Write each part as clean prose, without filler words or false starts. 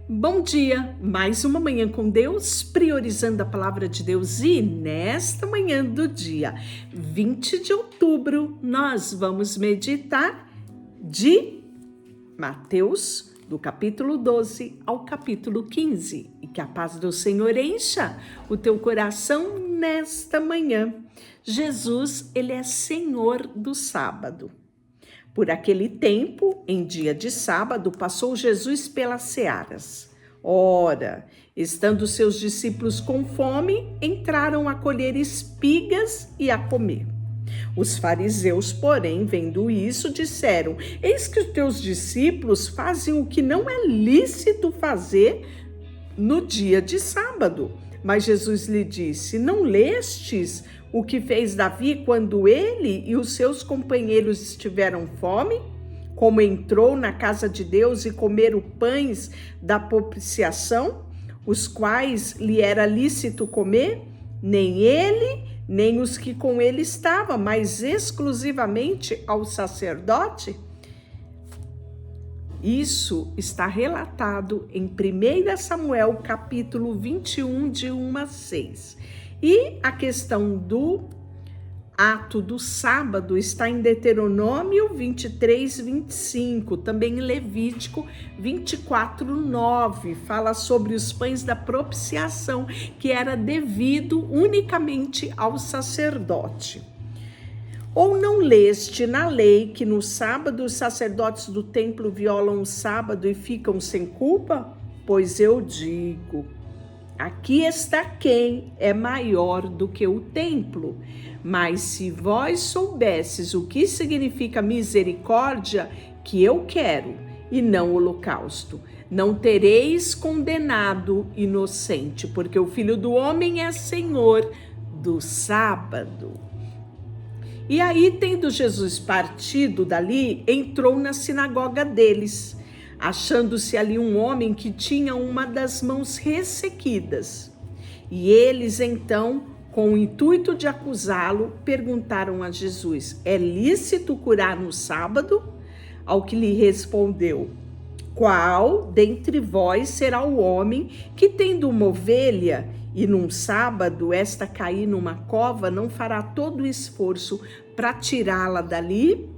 Bom dia, mais uma manhã com Deus, priorizando a palavra de Deus, e nesta manhã do dia 20 de outubro, nós vamos meditar de Mateus, do capítulo 12 ao capítulo 15, e que a paz do Senhor encha o teu coração nesta manhã. Jesus, ele é Senhor do sábado. Por aquele tempo, em dia de sábado, passou Jesus pelas searas. Ora, estando seus discípulos com fome, entraram a colher espigas e a comer. Os fariseus, porém, vendo isso, disseram: Eis que os teus discípulos fazem o que não é lícito fazer no dia de sábado. Mas Jesus lhe disse: Não lestes o que fez Davi quando ele e os seus companheiros estiveram fome? Como entrou na casa de Deus e comeram pães da propiciação, os quais lhe era lícito comer? Nem ele, nem os que com ele estavam, mas exclusivamente ao sacerdote? Isso está relatado em 1 Samuel, capítulo 21, de 1 a 6. E a questão do ato do sábado está em Deuteronômio 23, 25, também em Levítico 24, 9, fala sobre os pães da propiciação, que era devido unicamente ao sacerdote. Ou não leste na lei que no sábado os sacerdotes do templo violam o sábado e ficam sem culpa? Pois eu digo: aqui está quem é maior do que o templo. Mas se vós soubesses o que significa misericórdia, que eu quero, e não holocausto, não tereis condenado inocente, porque o Filho do Homem é Senhor do sábado. E aí, tendo Jesus partido dali, entrou na sinagoga deles, achando-se ali um homem que tinha uma das mãos ressequidas. E eles, então, com o intuito de acusá-lo, perguntaram a Jesus: é lícito curar no sábado? Ao que lhe respondeu: qual dentre vós será o homem que, tendo uma ovelha, e num sábado esta cair numa cova, não fará todo o esforço para tirá-la dali?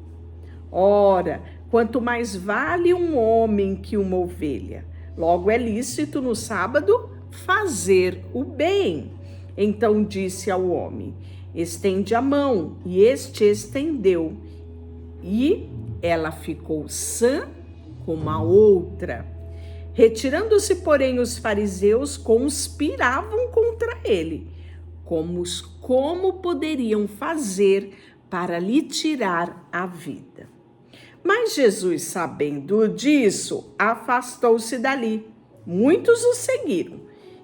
Ora, quanto mais vale um homem que uma ovelha. Logo é lícito no sábado fazer o bem. Então disse ao homem: estende a mão. E este estendeu. E ela ficou sã como a outra. Retirando-se, porém, os fariseus conspiravam contra ele, como poderiam fazer para lhe tirar a vida. Mas Jesus, sabendo disso, afastou-se dali. Muitos o seguiram,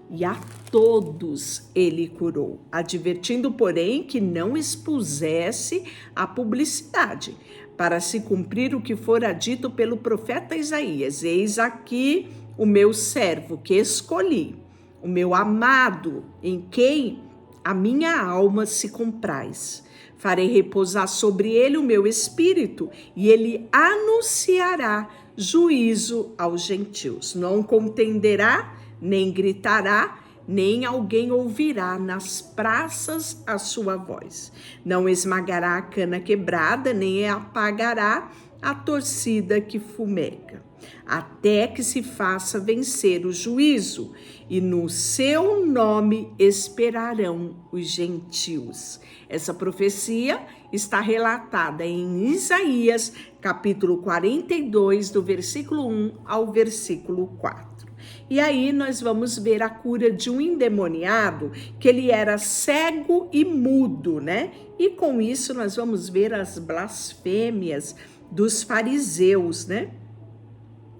e a todos ele curou, advertindo, porém, que não expusesse a publicidade, para se cumprir o que fora dito pelo profeta Isaías: eis aqui o meu servo que escolhi, o meu amado, em quem a minha alma se compraz. Farei repousar sobre ele o meu espírito, e ele anunciará juízo aos gentios. Não contenderá, nem gritará, nem alguém ouvirá nas praças a sua voz. Não esmagará a cana quebrada, nem apagará a torcida que fumega, até que se faça vencer o juízo, e no seu nome esperarão os gentios. Essa profecia está relatada em Isaías, capítulo 42, do versículo 1 ao versículo 4. E aí nós vamos ver a cura de um endemoniado, que ele era cego e mudo, né? E com isso nós vamos ver as blasfêmias dos fariseus, né?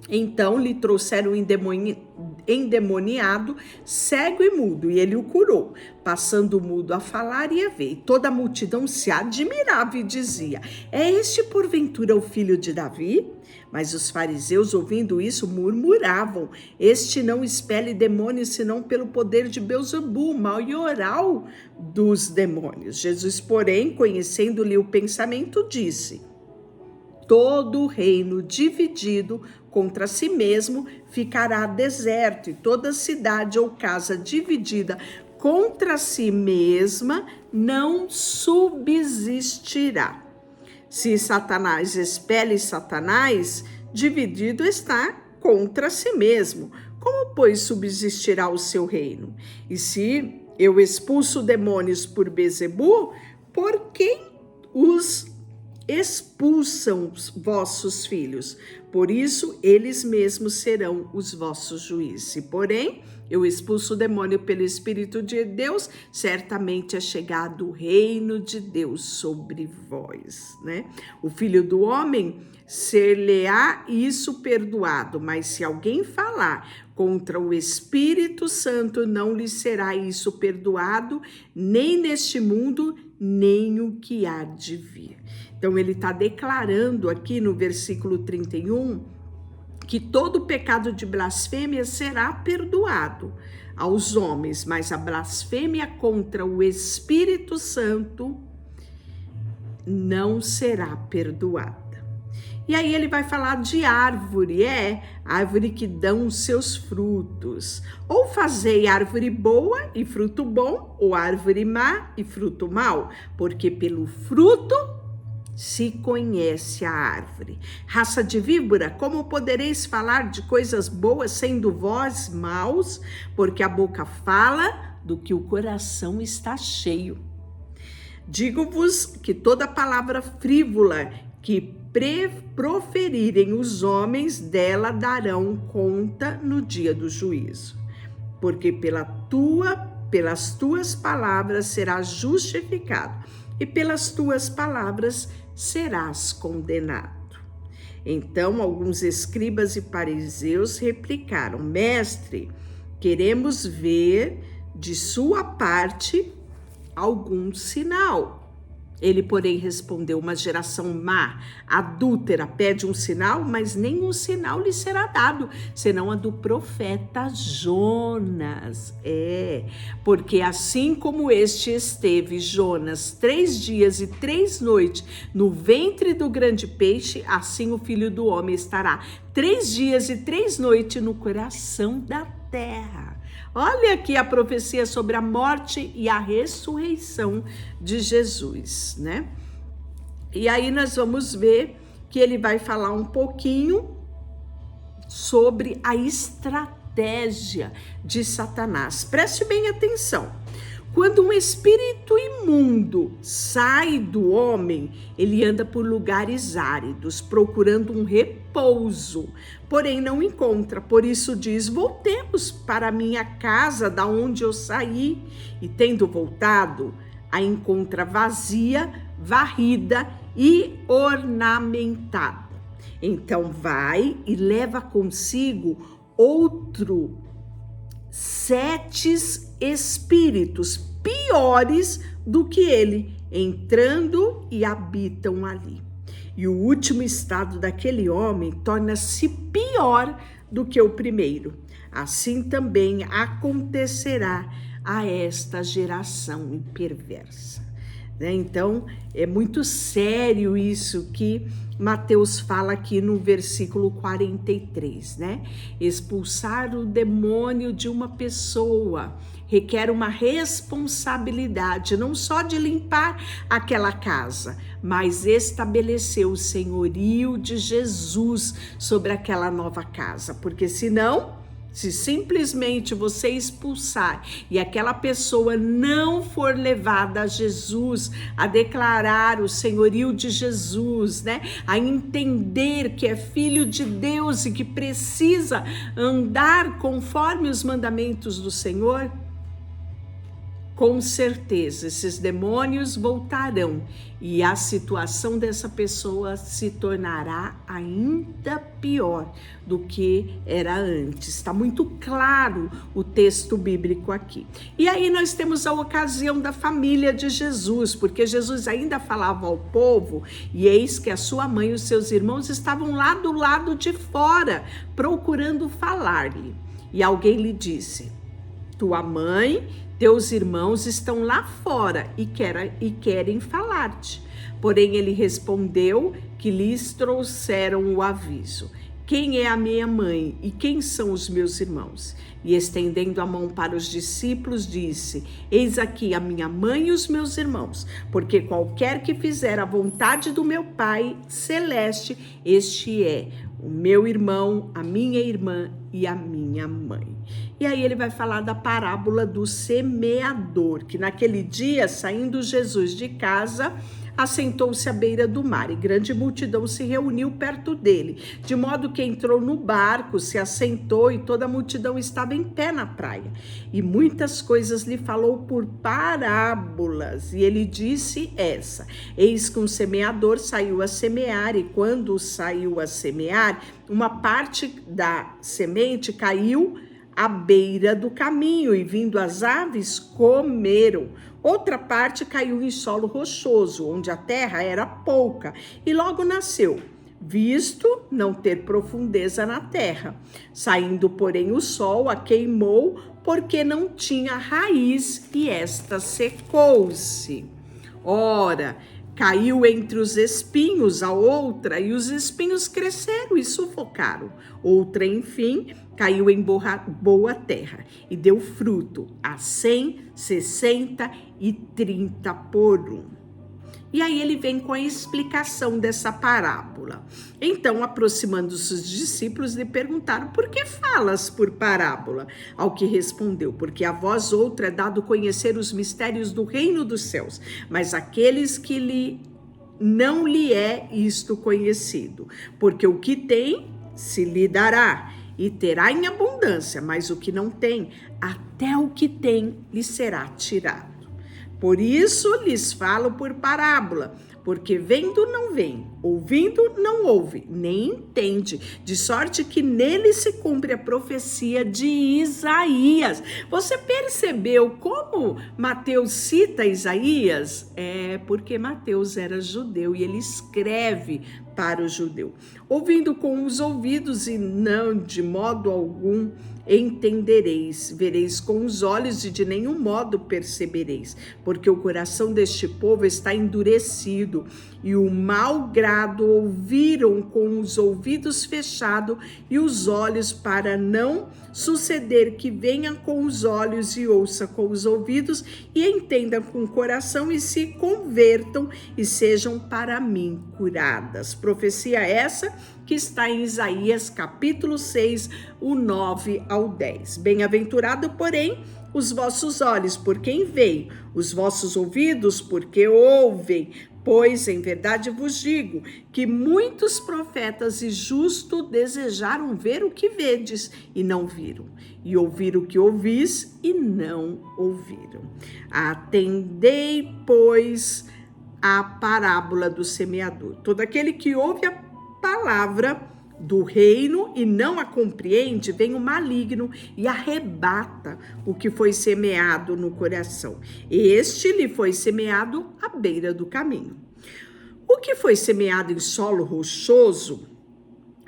Então lhe trouxeram um endemoniado, cego e mudo, e ele o curou, passando o mudo a falar e a ver. E toda a multidão se admirava e dizia: é este porventura o filho de Davi? Mas os fariseus, ouvindo isso, murmuravam: este não expele demônios senão pelo poder de Belzebu, maioral dos demônios. Jesus, porém, conhecendo-lhe o pensamento, disse: todo reino dividido contra si mesmo ficará deserto, e toda cidade ou casa dividida contra si mesma não subsistirá. Se Satanás expele Satanás, dividido está contra si mesmo. Como, pois, subsistirá o seu reino? E se eu expulso demônios por Bezebu, por quem os expulsam os vossos filhos? Por isso, eles mesmos serão os vossos juízes. Se, porém, eu expulso o demônio pelo Espírito de Deus, certamente é chegado o reino de Deus sobre vós, né? O Filho do Homem ser-lhe-á isso perdoado, mas se alguém falar contra o Espírito Santo, não lhe será isso perdoado, nem neste mundo, nem o que há de vir. Então, ele está declarando aqui no versículo 31 que todo pecado de blasfêmia será perdoado aos homens, mas a blasfêmia contra o Espírito Santo não será perdoada. E aí ele vai falar de árvore, árvore que dão os seus frutos. Ou fazei árvore boa e fruto bom, ou árvore má e fruto mau, porque pelo fruto se conhece a árvore. Raça de víbora, como podereis falar de coisas boas sendo vós maus? Porque a boca fala do que o coração está cheio. Digo-vos que toda palavra frívola que proferirem os homens, dela conta no dia do juízo. Porque pelas tuas palavras serás justificado, e pelas tuas palavras serás condenado. Então, alguns escribas e fariseus replicaram: Mestre, queremos ver de sua parte algum sinal. Ele, porém, respondeu: uma geração má, adúltera, pede um sinal, mas nenhum sinal lhe será dado, senão a do profeta Jonas. Porque assim como este esteve, Jonas, 3 dias e 3 noites no ventre do grande peixe, assim o Filho do Homem estará 3 dias e 3 noites no coração da terra. Olha aqui a profecia sobre a morte e a ressurreição de Jesus, né? E aí nós vamos ver que ele vai falar um pouquinho sobre a estratégia de Satanás. Preste bem atenção. Quando um espírito imundo sai do homem, ele anda por lugares áridos, procurando um repouso, porém não encontra. Por isso diz: voltemos para a minha casa, da onde eu saí. E tendo voltado, a encontra vazia, varrida e ornamentada. Então vai e leva consigo outro 7 espíritos piores do que ele, entrando e habitam ali. E o último estado daquele homem torna-se pior do que o primeiro. Assim também acontecerá a esta geração perversa. Então, é muito sério isso que Mateus fala aqui no versículo 43, né? Expulsar o demônio de uma pessoa requer uma responsabilidade, não só de limpar aquela casa, mas estabelecer o senhorio de Jesus sobre aquela nova casa, porque senão, se simplesmente você expulsar e aquela pessoa não for levada a Jesus, a declarar o senhorio de Jesus, né? A entender que é filho de Deus e que precisa andar conforme os mandamentos do Senhor, com certeza esses demônios voltarão e a situação dessa pessoa se tornará ainda pior do que era antes. Está muito claro o texto bíblico aqui. E aí nós temos a ocasião da família de Jesus, porque Jesus ainda falava ao povo, e eis que a sua mãe e os seus irmãos estavam lá do lado de fora, procurando falar-lhe. E alguém lhe disse: tua mãe, teus irmãos estão lá fora e querem falar-te. Porém ele respondeu que lhes trouxeram o aviso: quem é a minha mãe e quem são os meus irmãos? E estendendo a mão para os discípulos, disse: eis aqui a minha mãe e os meus irmãos, porque qualquer que fizer a vontade do meu Pai celeste, este é o meu irmão, a minha irmã e a minha mãe. E aí ele vai falar da parábola do semeador, que naquele dia, saindo Jesus de casa, assentou-se à beira do mar, e grande multidão se reuniu perto dele, de modo que entrou no barco, se assentou, e toda a multidão estava em pé na praia. E muitas coisas lhe falou por parábolas, e ele disse essa: eis que um semeador saiu a semear, e quando saiu a semear, uma parte da semente caiu à beira do caminho, e vindo as aves, comeram. Outra parte caiu em solo rochoso, onde a terra era pouca, e logo nasceu, visto não ter profundeza na terra. Saindo, porém, o sol a queimou, porque não tinha raiz, e esta secou-se. Ora, caiu entre os espinhos a outra, e os espinhos cresceram e sufocaram. Outra, enfim, caiu em boa terra, e deu fruto a 100, 60 e 30 por um. E aí ele vem com a explicação dessa parábola. Então, aproximando-se os discípulos, lhe perguntaram: por que falas por parábola? Ao que respondeu: porque a vós outra é dado conhecer os mistérios do reino dos céus, mas aqueles que não lhe é isto conhecido. Porque o que tem, se lhe dará, e terá em abundância, mas o que não tem, até o que tem lhe será tirado. Por isso lhes falo por parábola, porque vendo não vem, ouvindo não ouve, nem entende, de sorte que nele se cumpre a profecia de Isaías. Você percebeu como Mateus cita Isaías? É porque Mateus era judeu e ele escreve para o judeu. Ouvindo com os ouvidos e não de modo algum entendereis, vereis com os olhos e de nenhum modo percebereis, porque o coração deste povo está endurecido, e o mau grado ouviram com os ouvidos fechados e os olhos, para não suceder que venha com os olhos e ouça com os ouvidos e entendam com o coração e se convertam e sejam para mim curadas. Profecia essa que está em Isaías capítulo 6, o 9 ao 10. Bem-aventurado, porém, os vossos olhos, por quem veem, os vossos ouvidos, porque ouvem. Pois, em verdade vos digo, que muitos profetas e justos desejaram ver o que vedes, e não viram, e ouvir o que ouvis, e não ouviram. Atendei, pois, a parábola do semeador. Todo aquele que ouve a palavra do reino e não a compreende, vem o maligno e arrebata o que foi semeado no coração. Este lhe foi semeado à beira do caminho. O que foi semeado em solo rochoso,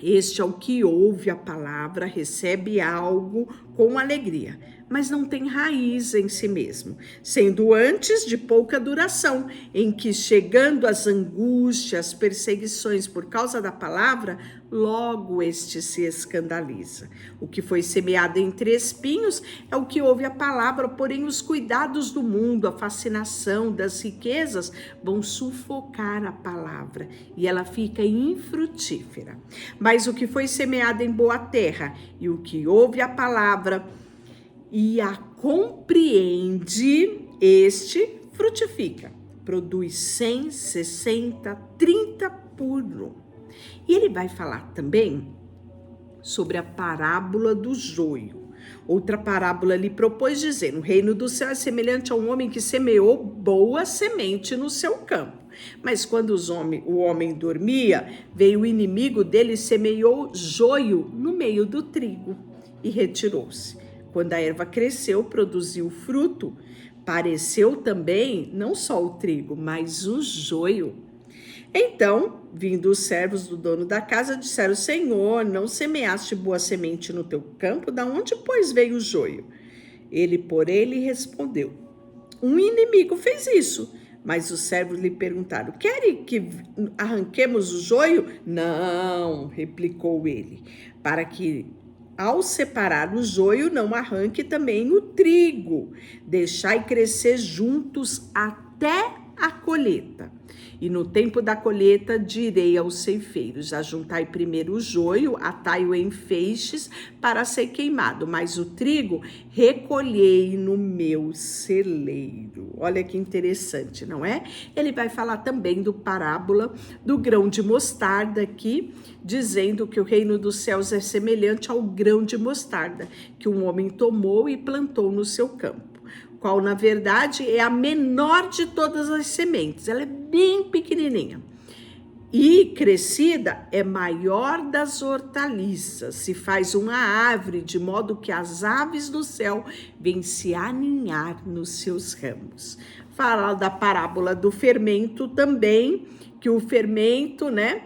este é o que ouve a palavra, recebe algo com alegria, mas não tem raiz em si mesmo, sendo antes de pouca duração, em que, chegando as angústias, perseguições por causa da palavra, logo este se escandaliza. O que foi semeado entre espinhos é o que ouve a palavra, porém os cuidados do mundo, a fascinação das riquezas vão sufocar a palavra e ela fica infrutífera. Mas o que foi semeado em boa terra e o que ouve a palavra e a compreende, este frutifica, produz 100, 60, 30 por um. E ele vai falar também sobre a parábola do joio. Outra parábola lhe propôs, dizendo: o reino do céu é semelhante a um homem que semeou boa semente no seu campo. Mas quando o homem dormia, veio o inimigo dele e semeou joio no meio do trigo e retirou-se. Quando a erva cresceu, produziu fruto, pareceu também não só o trigo, mas o joio. Então, vindo os servos do dono da casa, disseram: Senhor, não semeaste boa semente no teu campo? Da onde, pois, veio o joio? Ele, porém, lhe respondeu: um inimigo fez isso. Mas os servos lhe perguntaram: querem que arranquemos o joio? Não, replicou ele, para que ao separar o joio não arranque também o trigo. Deixai crescer juntos até a colheita. E no tempo da colheita direi aos ceifeiros: ajuntai primeiro o joio, atai-o em feixes para ser queimado, mas o trigo recolhei no meu celeiro. Olha que interessante, não é? Ele vai falar também do parábola do grão de mostarda aqui, dizendo que o reino dos céus é semelhante ao grão de mostarda que um homem tomou e plantou no seu campo, qual na verdade é a menor de todas as sementes. Ela é bem pequenininha e crescida é maior das hortaliças, se faz uma árvore de modo que as aves do céu vêm se aninhar nos seus ramos. Fala da parábola do fermento também, que o fermento, né?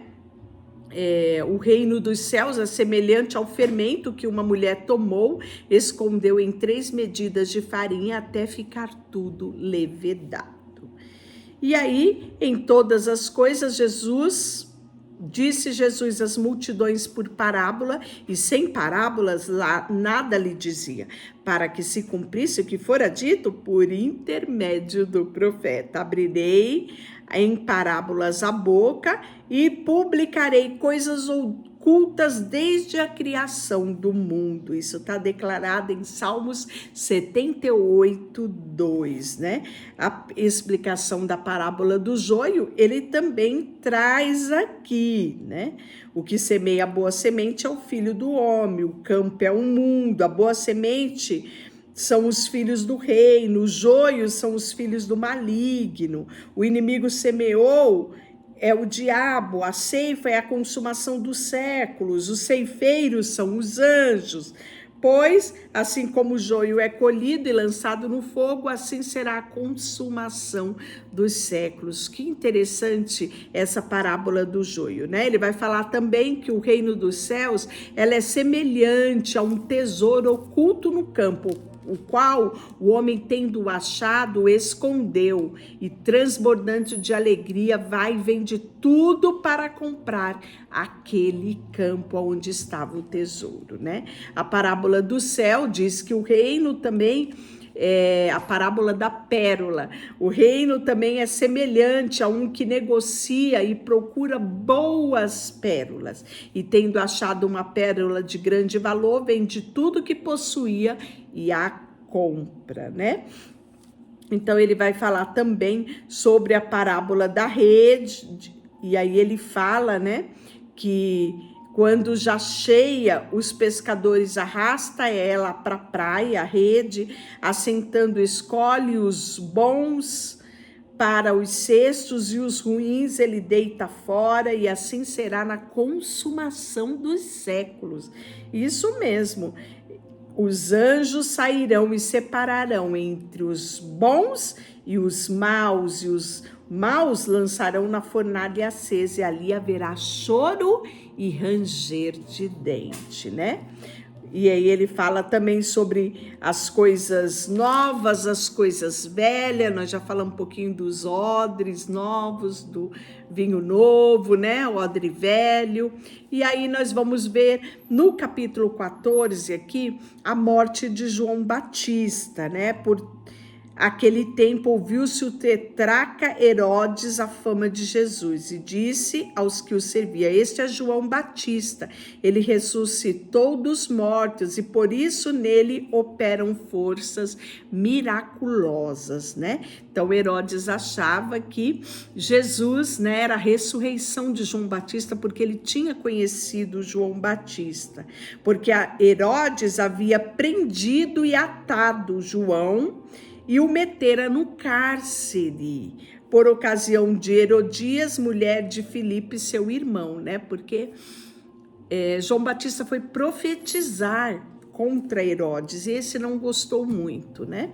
O reino dos céus é semelhante ao fermento que uma mulher tomou, escondeu em 3 medidas de farinha até ficar tudo levedado. E aí, em todas as coisas, disse Jesus às multidões por parábola, e sem parábolas lá nada lhe dizia, para que se cumprisse o que fora dito por intermédio do profeta: abrirei em parábolas a boca e publicarei coisas ocultas desde a criação do mundo. Isso está declarado em Salmos 78, 2, né? A explicação da parábola do joio, ele também traz aqui, né? O que semeia a boa semente é o filho do homem, o campo é o mundo, a boa semente são os filhos do reino, os joios são os filhos do maligno, o inimigo semeou, é o diabo, a ceifa é a consumação dos séculos, os ceifeiros são os anjos. Pois, assim como o joio é colhido e lançado no fogo, assim será a consumação dos séculos. Que interessante essa parábola do joio, né? Ele vai falar também que o reino dos céus, ela é semelhante a um tesouro oculto no campo, o qual o homem, tendo achado, escondeu, e transbordante de alegria vai e vende tudo para comprar aquele campo onde estava o tesouro, né? A parábola do céu diz que o reino também é a parábola da pérola. O reino também é semelhante a um que negocia e procura boas pérolas, e tendo achado uma pérola de grande valor, vende tudo que possuía e a compra, né? Então ele vai falar também sobre a parábola da rede, e aí ele fala, né, que quando já cheia, os pescadores arrastam ela para a praia, a rede, assentando, escolhe os bons para os cestos e os ruins ele deita fora, e assim será na consumação dos séculos. Isso mesmo. Os anjos sairão e separarão entre os bons e os maus lançarão na fornalha acesa, e ali haverá choro e ranger de dente, né? E aí ele fala também sobre as coisas novas, as coisas velhas. Nós já falamos um pouquinho dos odres novos, do vinho novo, né? O odre velho. E aí nós vamos ver no capítulo 14 aqui a morte de João Batista, né? Por aquele tempo ouviu-se o tetrarca Herodes a fama de Jesus, e disse aos que o servia: este é João Batista, ele ressuscitou dos mortos, e por isso nele operam forças miraculosas, né? Então Herodes achava que Jesus, né, era a ressurreição de João Batista, porque ele tinha conhecido João Batista, porque Herodes havia prendido e atado João e o metera no cárcere, por ocasião de Herodias, mulher de Filipe, seu irmão, né? Porque João Batista foi profetizar contra Herodes, e esse não gostou muito, né?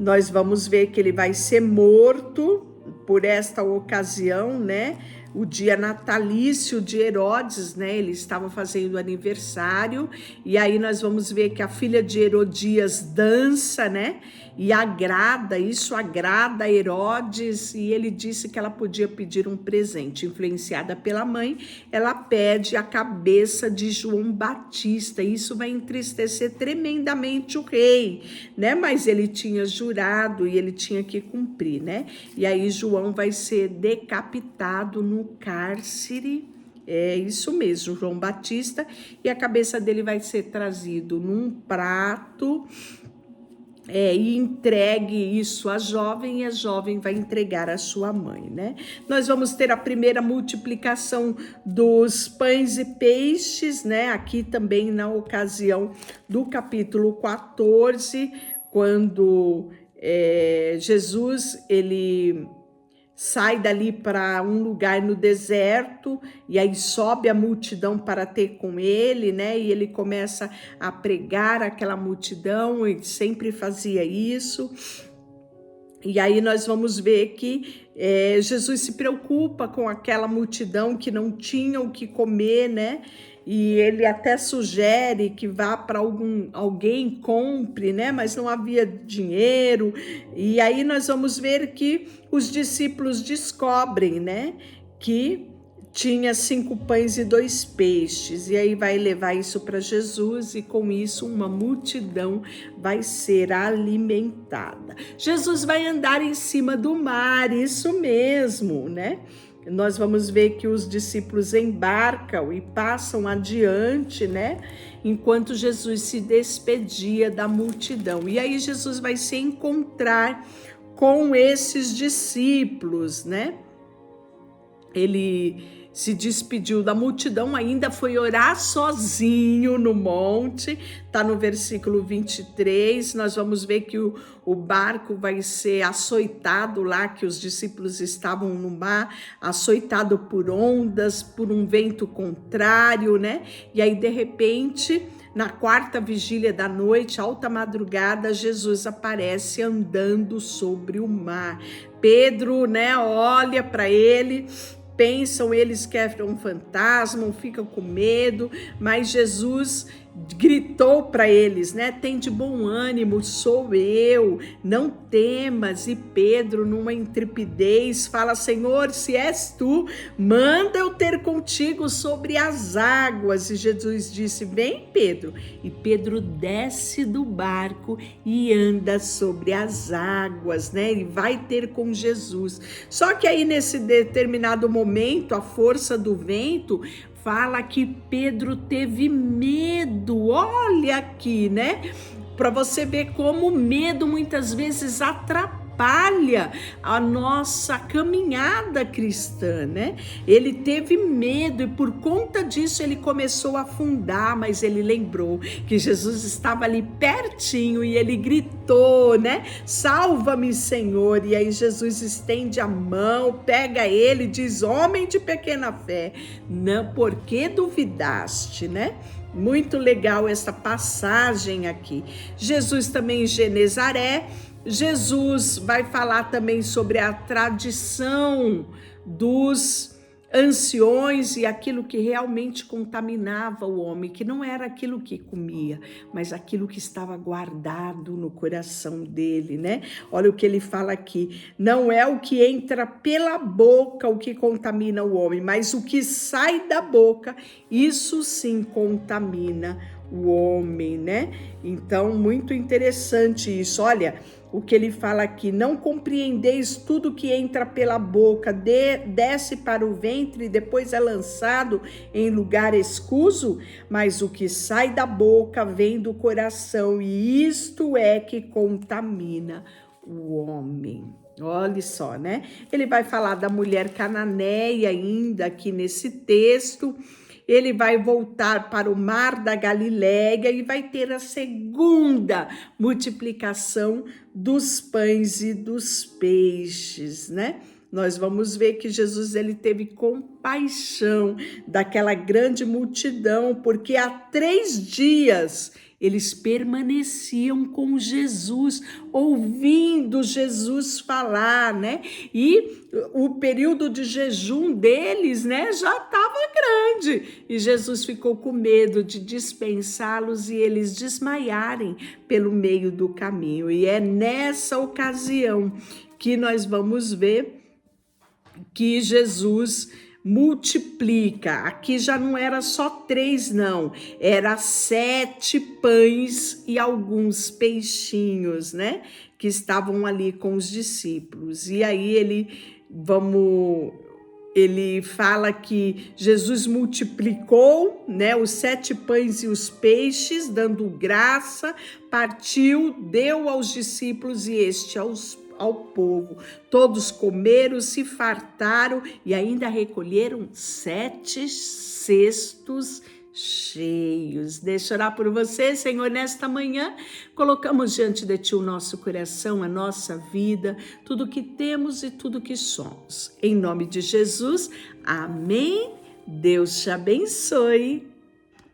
Nós vamos ver que ele vai ser morto por esta ocasião, né? O dia natalício de Herodes, né? Ele estava fazendo aniversário, e aí nós vamos ver que a filha de Herodias dança, né? E isso agrada Herodes, e ele disse que ela podia pedir um presente. Influenciada pela mãe, ela pede a cabeça de João Batista. Isso vai entristecer tremendamente o rei, né? Mas ele tinha jurado e ele tinha que cumprir, né? E aí João vai ser decapitado no cárcere. É isso mesmo, João Batista, e a cabeça dele vai ser trazido num prato, e entregue isso à jovem, e a jovem vai entregar à sua mãe, né? Nós vamos ter a primeira multiplicação dos pães e peixes, né? Aqui também na ocasião do capítulo 14, quando Jesus, ele sai dali para um lugar no deserto, e aí sobe a multidão para ter com ele, né? E ele começa a pregar aquela multidão, ele sempre fazia isso. E aí nós vamos ver que Jesus se preocupa com aquela multidão que não tinha o que comer, né? E ele até sugere que vá para alguém compre, né? Mas não havia dinheiro. E aí nós vamos ver que os discípulos descobrem, né? Que tinha 5 pães e 2 peixes, e aí vai levar isso para Jesus, e com isso uma multidão vai ser alimentada. Jesus vai andar em cima do mar, isso mesmo, né? Nós vamos ver que os discípulos embarcam e passam adiante, né? Enquanto Jesus se despedia da multidão. E aí Jesus vai se encontrar com esses discípulos, né? Ele se despediu da multidão, ainda foi orar sozinho no monte, tá no versículo 23, nós vamos ver que o barco vai ser açoitado lá, que os discípulos estavam no mar, açoitado por ondas, por um vento contrário, né? E aí, de repente, na 4ª vigília da noite, alta madrugada, Jesus aparece andando sobre o mar. Pedro, né, olha para ele, pensam eles que é um fantasma, ficam com medo, mas Jesus gritou para eles, né? Tem de bom ânimo, sou eu, não temas. E Pedro, numa intrepidez, fala: Senhor, se és tu, manda eu ter contigo sobre as águas. E Jesus disse: vem, Pedro. E Pedro desce do barco e anda sobre as águas, né? Ele vai ter com Jesus. Só que aí, nesse determinado momento, a força do vento fala que Pedro teve medo. Olha aqui, né? Para você ver como o medo muitas vezes atrapalha a nossa caminhada cristã, né? Ele teve medo e por conta disso ele começou a afundar, mas ele lembrou que Jesus estava ali pertinho e ele gritou, né? Salva-me, Senhor. E aí Jesus estende a mão, pega ele e diz: homem de pequena fé, não, por que duvidaste, né? Muito legal essa passagem aqui. Jesus também em Genezaré. Jesus vai falar também sobre a tradição dos anciões e aquilo que realmente contaminava o homem, que não era aquilo que comia, mas aquilo que estava guardado no coração dele, né? Olha o que ele fala aqui: não é o que entra pela boca o que contamina o homem, mas o que sai da boca, isso sim contamina o homem, né? Então, muito interessante isso. Olha o que ele fala aqui: não compreendeis tudo que entra pela boca, desce para o ventre e depois é lançado em lugar escuso, mas o que sai da boca vem do coração, e isto é que contamina o homem. Olha só, né? Ele vai falar da mulher cananeia ainda aqui nesse texto. Ele vai voltar para o mar da Galileia e vai ter a segunda multiplicação dos pães e dos peixes, né? Nós vamos ver que Jesus, ele teve compaixão daquela grande multidão, porque há 3 dias eles permaneciam com Jesus, ouvindo Jesus falar, né? E o período de jejum deles, né, já estava grande. E Jesus ficou com medo de dispensá-los e eles desmaiarem pelo meio do caminho. E é nessa ocasião que nós vamos ver que Jesus multiplica. Aqui já não era só 3, não. Era 7 pães e alguns peixinhos, né? Que estavam ali com os discípulos. E aí ele fala que Jesus multiplicou, né, os 7 pães e os peixes, dando graça, partiu, deu aos discípulos e ao povo. Todos comeram, se fartaram e ainda recolheram 7 cestos cheios. Deixa eu orar por você, Senhor, nesta manhã. Colocamos diante de Ti o nosso coração, a nossa vida, tudo que temos e tudo que somos. Em nome de Jesus, amém. Deus te abençoe.